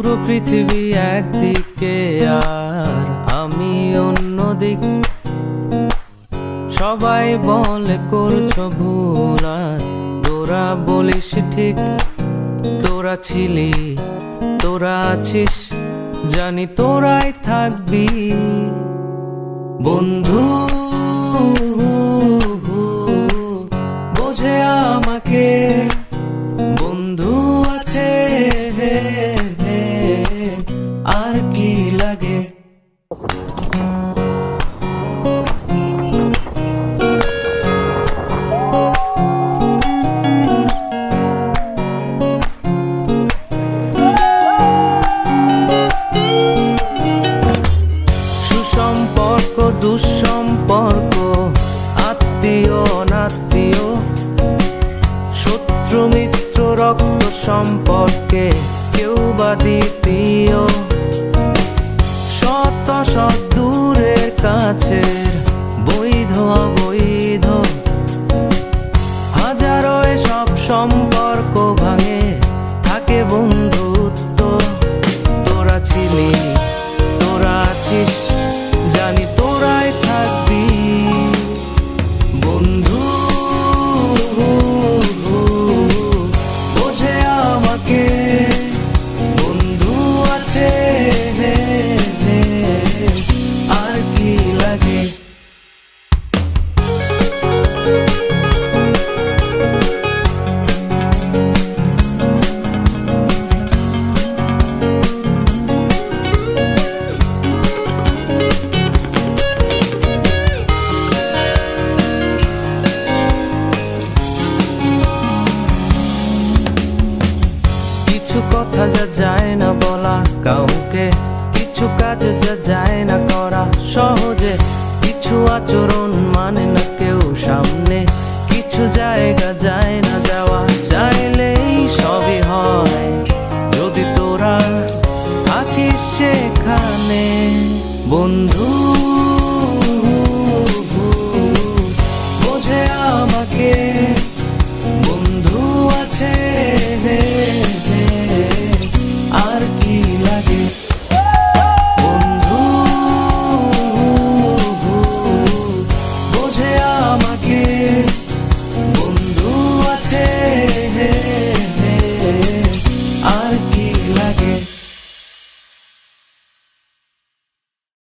পুরো পৃথিবী একদিকে আর আমি অন্যদিক। সবাই বলে করছো ভুল আর তোরা বলিস ঠিক। তোরা ছিলি, তোরা আছিস, জানি তোরাই থাকবি বন্ধু। বোঝে আমাকে বন্ধু আছে, আর কি লাগে। সুসম্পর্ক দুঃসম্পর্ক, আত্মীয় অনাত্মীয়, শত্রু মিত্র রক্ত সম্পর্কে কেউ বা দ্বিতীয়। শত শত দূরের কাছের, বৈধ অবৈধ, হাজারো সব সম্পর্ক ভাঙে, থাকে বন্ধুত্ব। তোরা ছিলি, তোরা আছিস, জানি তোরাই থাকবি বন্ধু। বোঝে আমাকে বন্ধু আছে, আর কি লাগে। কিছু কথা যা যায় না বলা কাউকে, কিছু কাজ যা যায় না করা সহজে, কিছু আচরণ মানে না কেউ সামনে, কিছু জায়গা যায় না যাওয়া, চাইলেই সবই হয় যদি তোরা থাকিস সেখানে বন্ধু। বোঝে আমাকে বন্ধু আছে, আর কি লাগে।